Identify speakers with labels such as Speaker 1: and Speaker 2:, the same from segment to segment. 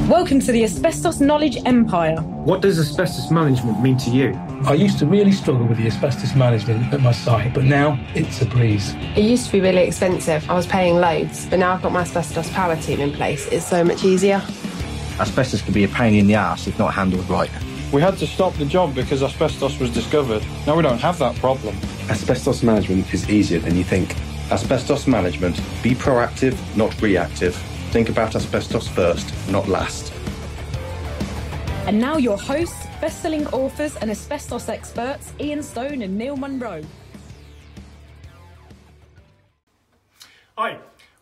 Speaker 1: Welcome to the Asbestos Knowledge Empire.
Speaker 2: What does asbestos management mean to you?
Speaker 3: I used to really struggle with the asbestos management at my site, but now it's a breeze.
Speaker 4: It used to be really expensive. I was paying loads, but now I've got my asbestos power team in place. It's so much easier.
Speaker 5: Asbestos can be a pain in the arse if not handled right.
Speaker 6: We had to stop the job because asbestos was discovered. Now we don't have that problem.
Speaker 7: Asbestos management is easier than you think. Asbestos management. Be proactive, not reactive. Think about asbestos first, not last.
Speaker 1: And now your hosts, best-selling authors and asbestos experts, Ian Stone and Neil Munro.
Speaker 2: Hi,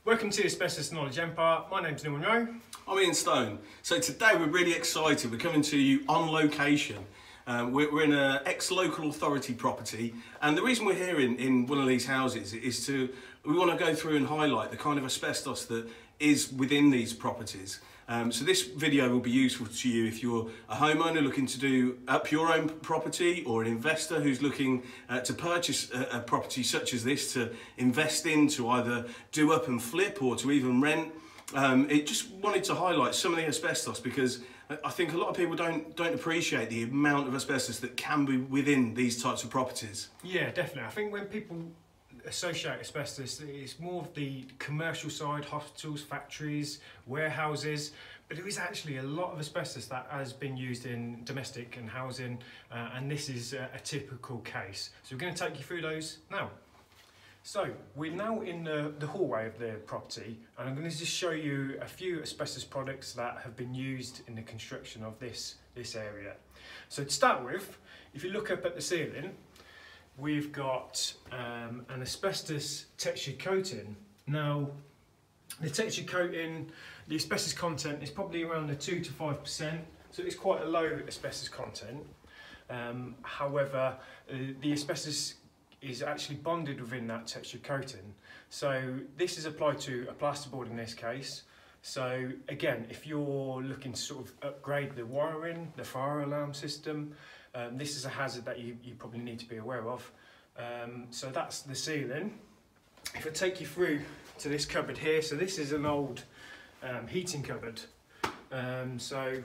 Speaker 2: welcome to the Asbestos Knowledge Empire. My name's Neil Munro.
Speaker 8: I'm Ian Stone. So today we're really excited. We're coming to you on location. We're in an ex-local authority property, and the reason we're here in one of these houses is we want to go through and highlight the kind of asbestos that is within these properties. So this video will be useful to you if you're a homeowner looking to do up your own property, or an investor who's looking to purchase a property such as this to invest in, to either do up and flip or to even rent. It just wanted to highlight some of the asbestos because I think a lot of people don't appreciate the amount of asbestos that can be within these types of properties.
Speaker 2: Yeah, definitely. I think when people associate asbestos, it's more of the commercial side, hospitals, factories, warehouses, but there is actually a lot of asbestos that has been used in domestic and housing, and this is a typical case. So we're going to take you through those now. So we're now in the hallway of the property, and I'm going to just show you a few asbestos products that have been used in the construction of this area. So to start with, if you look up at the ceiling, we've got an asbestos textured coating. Now, the textured coating, the asbestos content is probably around the 2 to 5%, so it's quite a low asbestos content. However, the asbestos is actually bonded within that textured coating. So this is applied to a plasterboard in this case. So again, if you're looking to sort of upgrade the wiring, the fire alarm system, this is a hazard that you probably need to be aware of. So that's the ceiling. If I take you through to this cupboard here, so this is an old heating cupboard. So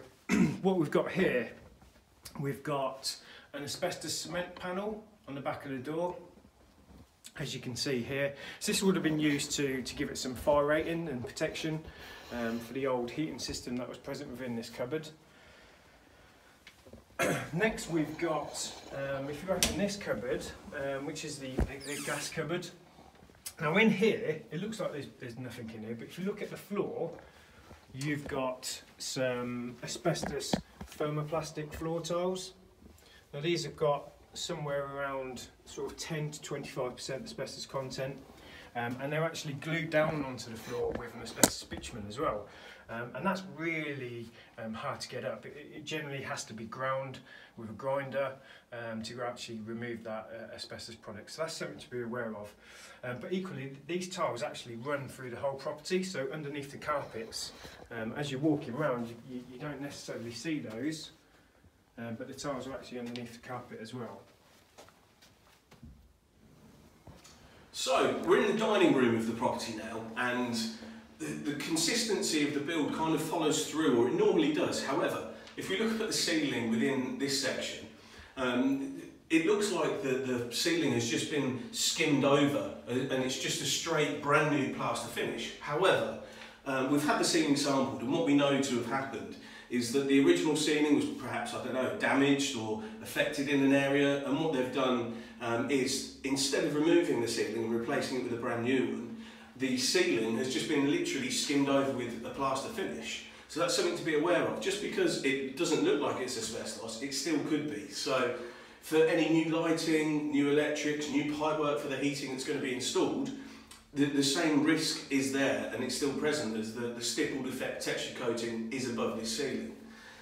Speaker 2: what we've got here, we've got an asbestos cement panel on the back of the door, as you can see here. So this would have been used to give it some fire rating and protection for the old heating system that was present within this cupboard. Next we've got, if you open this cupboard, which is the gas cupboard. Now in here, it looks like there's nothing in here, but if you look at the floor, you've got some asbestos thermoplastic floor tiles. Now these have got somewhere around sort of 10 to 25% asbestos content, and they're actually glued down onto the floor with an asbestos bitumen as well. And that's really hard to get up. It generally has to be ground with a grinder to actually remove that asbestos product. So that's something to be aware of. But equally, these tiles actually run through the whole property. So underneath the carpets, as you're walking around, you don't necessarily see those, but the tiles are actually underneath the carpet as well.
Speaker 8: So we're in the dining room of the property now, and the consistency of the build kind of follows through, or it normally does. However, if we look up at the ceiling within this section, it looks like the ceiling has just been skimmed over and it's just a straight brand new plaster finish. However, we've had the ceiling sampled, and what we know to have happened is that the original ceiling was perhaps, I don't know, damaged or affected in an area, and what they've done is, instead of removing the ceiling and replacing it with a brand new one, the ceiling has just been literally skimmed over with a plaster finish. So that's something to be aware of. Just because it doesn't look like it's asbestos, it still could be. So for any new lighting, new electrics, new pipework for the heating that's going to be installed, the same risk is there, and it's still present as the stippled effect texture coating is above this ceiling.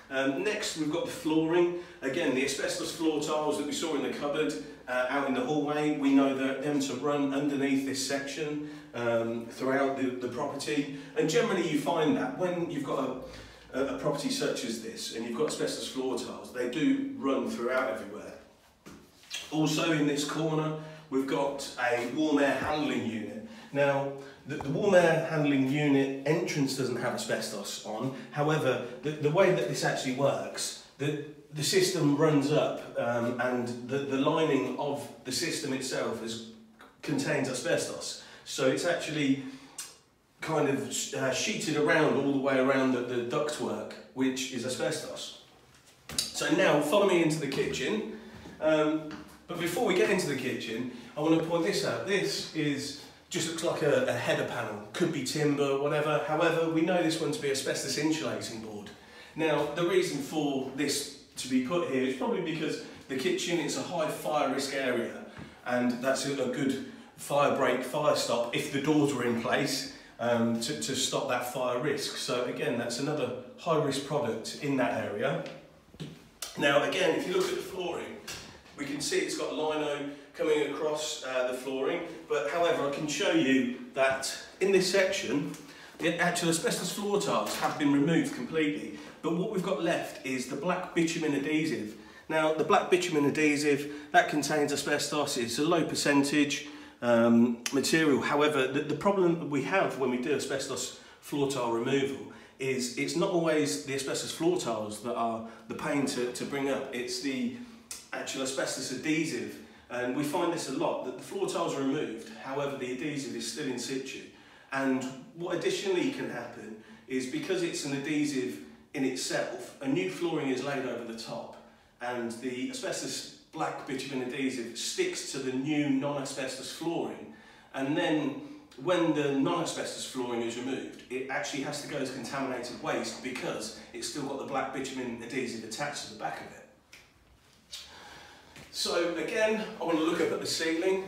Speaker 8: Next we've got the flooring. Again, the asbestos floor tiles that we saw in the cupboard out in the hallway, we know that them to run underneath this section throughout the property, and generally you find that when you've got a property such as this and you've got asbestos floor tiles, they do run throughout everywhere. Also in this corner we've got a warm air handling unit. Now the warm air handling unit entrance doesn't have asbestos on. However, the way that this actually works, the system runs up and the lining of the system itself contains asbestos. So it's actually kind of sheeted around all the way around the ductwork, which is asbestos. So now follow me into the kitchen. But before we get into the kitchen, I want to point this out. This just looks like a header panel. Could be timber, whatever. However, we know this one to be asbestos insulating board. Now, the reason for this to be put here is probably because the kitchen is a high fire risk area, and that's a good fire break, fire stop if the doors were in place to stop that fire risk. So again, that's another high risk product in that area. Now again, if you look at the flooring, we can see it's got lino coming across the flooring, but however I can show you that in this section the actual asbestos floor tiles have been removed completely, but what we've got left is the black bitumen adhesive. Now the black bitumen adhesive, that contains asbestos. It's a low percentage material. However, the problem that we have when we do asbestos floor tile removal is it's not always the asbestos floor tiles that are the pain to bring up, it's the actual asbestos adhesive, and we find this a lot, that the floor tiles are removed, however the adhesive is still in situ. And what additionally can happen is, because it's an adhesive in itself, a new flooring is laid over the top, and the asbestos black bitumen adhesive sticks to the new non-asbestos flooring, and then when the non-asbestos flooring is removed, it actually has to go as contaminated waste because it's still got the black bitumen adhesive attached to the back of it. So again, I want to look up at the ceiling.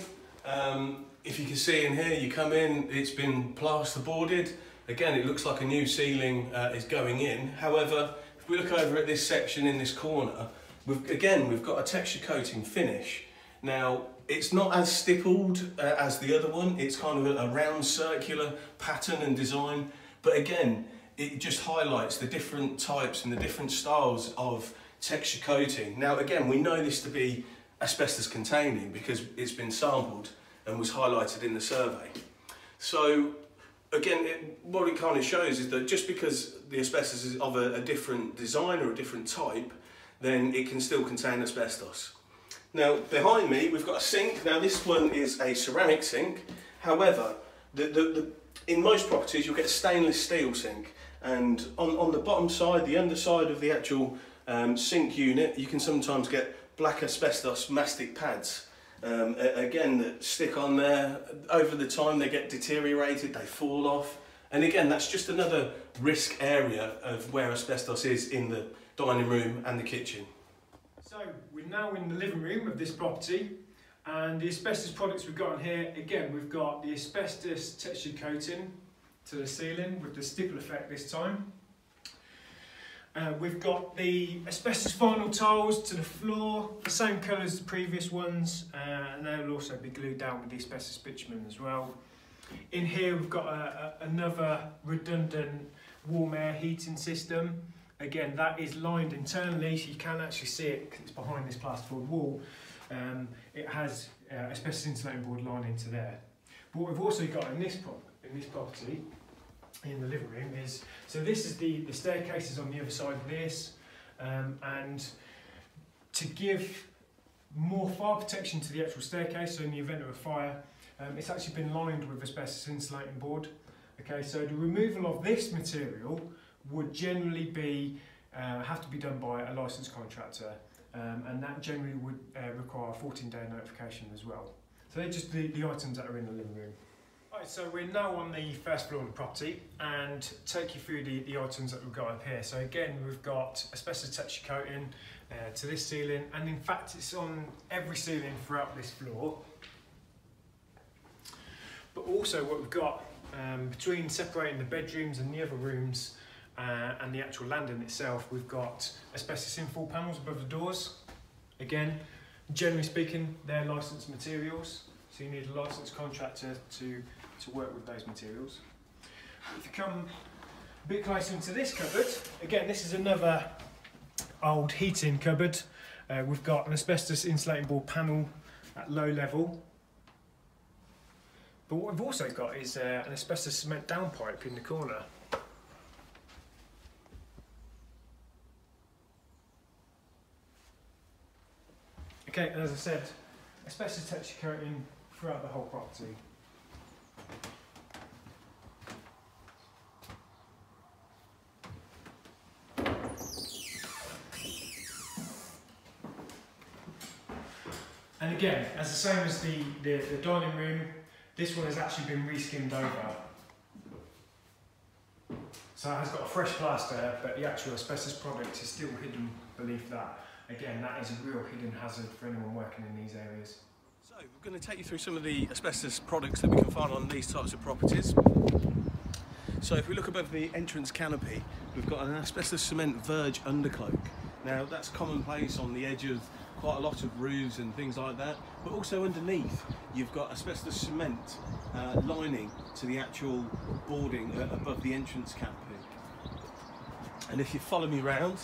Speaker 8: If you can see in here, you come in, it's been plasterboarded. Again, it looks like a new ceiling is going in. However, if we look over at this section in this corner, we've got a texture coating finish. Now, it's not as stippled as the other one. It's kind of a round circular pattern and design. But again, it just highlights the different types and the different styles of texture coating. Now, again, we know this to be asbestos containing because it's been sampled and was highlighted in the survey. So again, what it kind of shows is that just because the asbestos is of a different design or a different type, then it can still contain asbestos. Now behind me we've got a sink. Now this one is a ceramic sink. However, in most properties you'll get a stainless steel sink, and on the bottom side, the underside of the actual sink unit, you can sometimes get black asbestos mastic pads. Again, that stick on there. Over the time they get deteriorated, they fall off, and again that's just another risk area of where asbestos is in the dining room and the kitchen.
Speaker 2: So we're now in the living room of this property, and the asbestos products we've got in here, again we've got the asbestos texture coating to the ceiling with the stipple effect this time. We've got the asbestos vinyl tiles to the floor, the same colour as the previous ones, and they will also be glued down with the asbestos bitumen as well. In here we've got another redundant warm air heating system. Again, that is lined internally, so you can actually see it because it's behind this plasterboard wall. It has asbestos insulating board lining to there. But what we've also got in this property, in the living room, is, so this is the staircases on the other side of this, and to give more fire protection to the actual staircase, so in the event of a fire, it's actually been lined with asbestos insulating board. Okay, so the removal of this material would generally be have to be done by a licensed contractor, and that generally would require a 14-day notification as well. So they're just the items that are in the living room. Right, so we're now on the first floor of the property and take you through the items that we've got up here. So again, we've got asbestos texture coating to this ceiling, and in fact it's on every ceiling throughout this floor. But also what we've got between separating the bedrooms and the other rooms and the actual landing itself, we've got asbestos infill panels above the doors. Again, generally speaking, they're licensed materials, so you need a licensed contractor to work with those materials. If you come a bit closer into this cupboard, again, this is another old heating cupboard. We've got an asbestos insulating board panel at low level. But what we've also got is an asbestos cement downpipe in the corner. Okay, and as I said, asbestos texture coating throughout the whole property. And again, as the same as the dining room, this one has actually been re-skimmed over. So it has got a fresh plaster, but the actual asbestos product is still hidden beneath that. Again, that is a real hidden hazard for anyone working in these areas.
Speaker 8: So we're going to take you through some of the asbestos products that we can find on these types of properties. So if we look above the entrance canopy, we've got an asbestos cement verge undercloak. Now that's commonplace on the edge of quite a lot of roofs and things like that, but also underneath you've got asbestos cement lining to the actual boarding above the entrance canopy. And if you follow me round,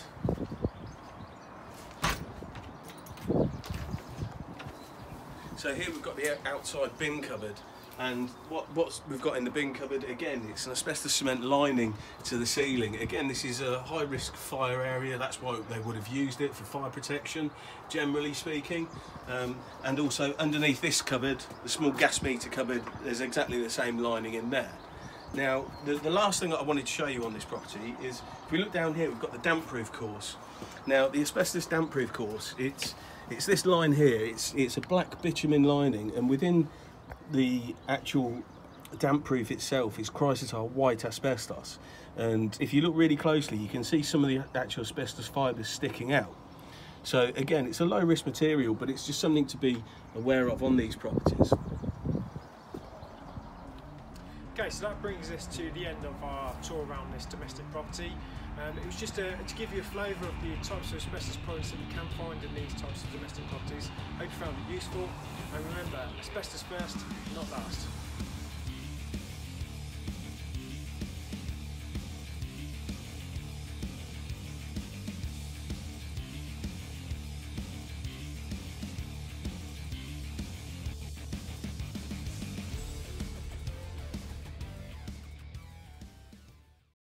Speaker 8: so here we've got the outside bin cupboard, and what we've got in the bin cupboard, again, it's an asbestos cement lining to the ceiling. Again, this is a high risk fire area, that's why they would have used it for fire protection, generally speaking. And also underneath this cupboard, the small gas meter cupboard, there's exactly the same lining in there. Now, the last thing that I wanted to show you on this property is, if we look down here, we've got the damp proof course. Now, the asbestos damp proof course, it's this line here, it's a black bitumen lining, and within the actual damp proof itself is chrysotile white asbestos. And if you look really closely, you can see some of the actual asbestos fibres sticking out. So again, it's a low risk material, but it's just something to be aware of on these properties.
Speaker 2: Okay, so that brings us to the end of our tour around this domestic property. It was just to give you a flavour of the types of asbestos products that you can find in these types of domestic properties. Hope you found it useful, and remember, asbestos first, not last.